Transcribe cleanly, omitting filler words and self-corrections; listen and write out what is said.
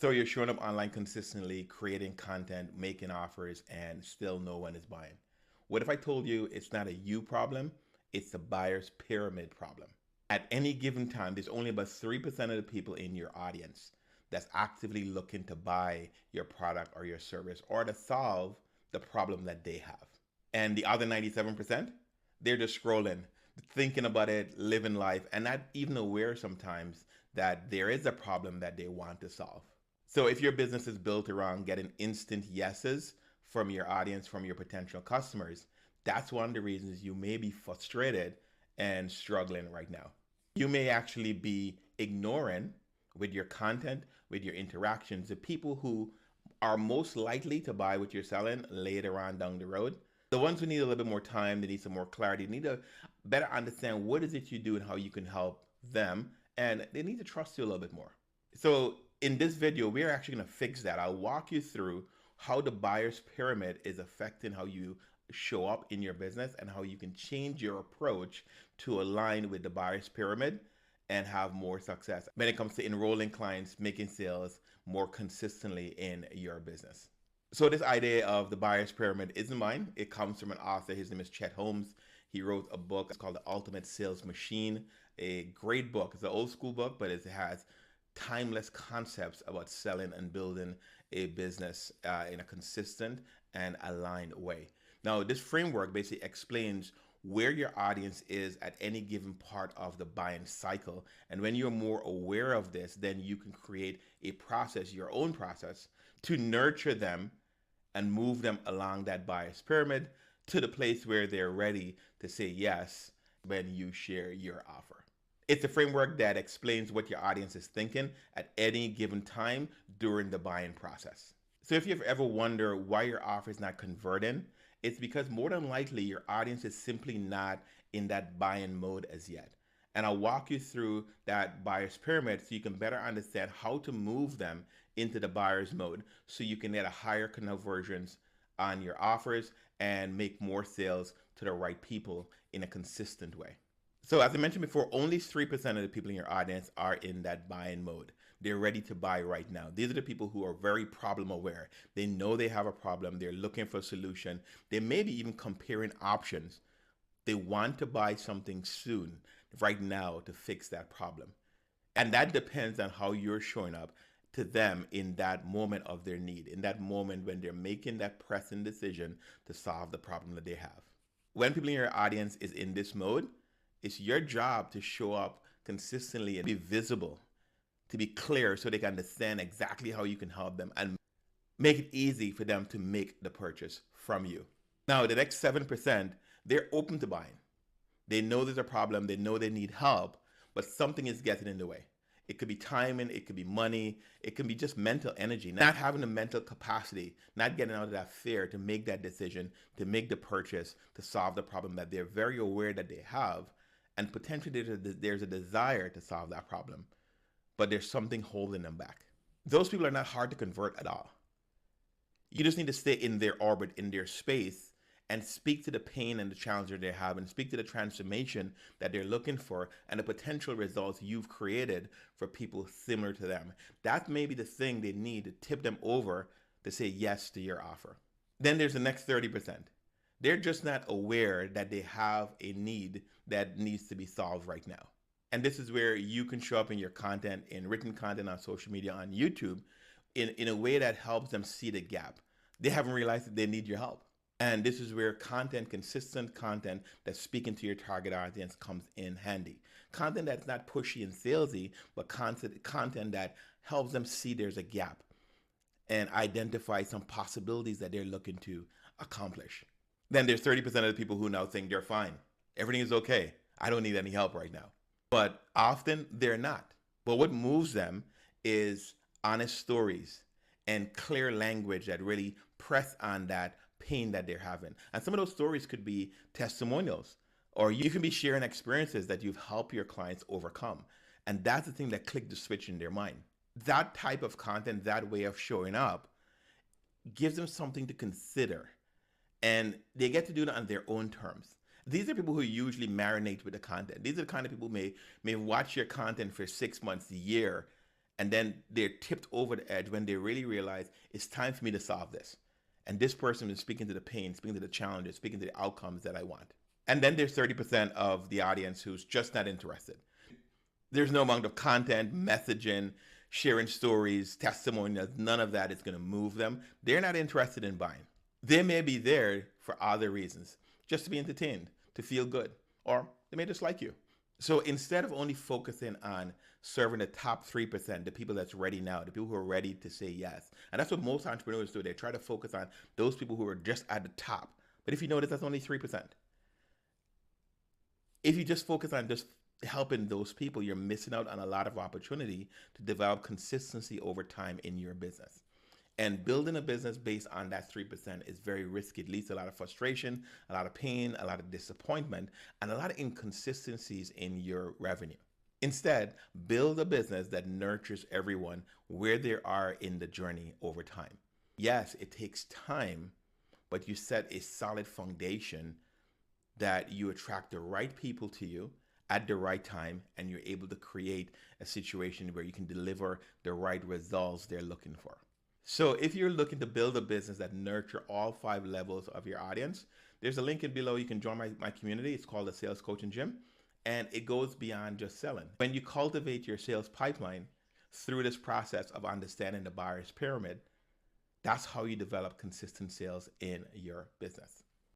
So you're showing up online consistently, creating content, making offers, and still no one is buying. What if I told you it's not a you problem, it's the buyer's pyramid problem? At any given time, there's only about 3% of the people in your audience that's actively looking to buy your product or your service or to solve the problem that they have. And the other 97%, they're just scrolling, thinking about it, living life, and not even aware sometimes that there is a problem that they want to solve. So if your business is built around getting instant yeses from your audience, from your potential customers, that's one of the reasons you may be frustrated and struggling right now. You may actually be ignoring with your content, with your interactions, the people who are most likely to buy what you're selling later on down the road. The ones who need a little bit more time, they need some more clarity, need to better understand what is it you do and how you can help them, and they need to trust you a little bit more. So in this video, we're actually going to fix that. I'll walk you through how the buyer's pyramid is affecting how you show up in your business and how you can change your approach to align with the buyer's pyramid and have more success when it comes to enrolling clients, making sales more consistently in your business. So this idea of the buyer's pyramid isn't mine. It comes from an author. His name is Chet Holmes. He wrote a book called The Ultimate Sales Machine, a great book. It's an old school book, but it has timeless concepts about selling and building a business in a consistent and aligned way. Now, this framework basically explains where your audience is at any given part of the buying cycle. And when you're more aware of this, then you can create a process, your own process, to nurture them and move them along that buyer's pyramid to the place where they're ready to say yes when you share your offer. It's a framework that explains what your audience is thinking at any given time during the buying process. So if you've ever wondered why your offer is not converting, it's because more than likely your audience is simply not in that buying mode as yet. And I'll walk you through that buyer's pyramid so you can better understand how to move them into the buyer's mode so you can get a higher conversions on your offers and make more sales to the right people in a consistent way. So as I mentioned before, only 3% of the people in your audience are in that buying mode. They're ready to buy right now. These are the people who are very problem aware. They know they have a problem. They're looking for a solution. They may be even comparing options. They want to buy something soon, right now, to fix that problem. And that depends on how you're showing up to them in that moment of their need, in that moment when they're making that pressing decision to solve the problem that they have. When people in your audience is in this mode, it's your job to show up consistently and be visible, to be clear so they can understand exactly how you can help them and make it easy for them to make the purchase from you. Now, the next 7%, they're open to buying. They know there's a problem, they know they need help, but something is getting in the way. It could be timing, it could be money, it can be just mental energy, not having the mental capacity, not getting out of that fear to make that decision, to make the purchase, to solve the problem that they're very aware that they have. And potentially there's a desire to solve that problem, but there's something holding them back. Those people are not hard to convert at all. You just need to stay in their orbit, in their space, and speak to the pain and the challenge that they have, and speak to the transformation that they're looking for and the potential results you've created for people similar to them. That may be the thing they need to tip them over to say yes to your offer. Then there's the next 30%. They're just not aware that they have a need that needs to be solved right now. And this is where you can show up in your content, in written content on social media, on YouTube, in a way that helps them see the gap. They haven't realized that they need your help. And this is where content, consistent content that's speaking to your target audience comes in handy. Content that's not pushy and salesy, but content that helps them see there's a gap and identify some possibilities that they're looking to accomplish. Then there's 30% of the people who now think they're fine. Everything is okay. I don't need any help right now. But often they're not. But what moves them is honest stories and clear language that really press on that pain that they're having. And some of those stories could be testimonials, or you can be sharing experiences that you've helped your clients overcome. And that's the thing that clicked the switch in their mind. That type of content, that way of showing up, gives them something to consider. And they get to do that on their own terms. These are people who usually marinate with the content. These are the kind of people who may watch your content for 6 months, a year, And then they're tipped over the edge when they really realize it's time for me to solve this. And this person is speaking to the pain, speaking to the challenges, speaking to the outcomes that I want. And then there's 30% of the audience who's just not interested. There's no amount of content, messaging, sharing stories, testimonials, none of that is going to move them. They're not interested in buying. They may be there for other reasons, just to be entertained, to feel good, or they may just like you. So instead of only focusing on serving the top 3%, the people that's ready now, the people who are ready to say yes, and that's what most entrepreneurs do. They try to focus on those people who are just at the top. But if you notice, that's only 3%. If you just focus on just helping those people, you're missing out on a lot of opportunity to develop consistency over time in your business. And building a business based on that 3% is very risky. It leads to a lot of frustration, a lot of pain, a lot of disappointment, and a lot of inconsistencies in your revenue. Instead, build a business that nurtures everyone where they are in the journey over time. Yes, it takes time, but you set a solid foundation that you attract the right people to you at the right time, and you're able to create a situation where you can deliver the right results they're looking for. So if you're looking to build a business that nurture all 5 levels of your audience, there's a link in below. You can join my community. It's called the Sales Coaching Gym, and it goes beyond just selling. When you cultivate your sales pipeline through this process of understanding the buyer's pyramid, that's how you develop consistent sales in your business.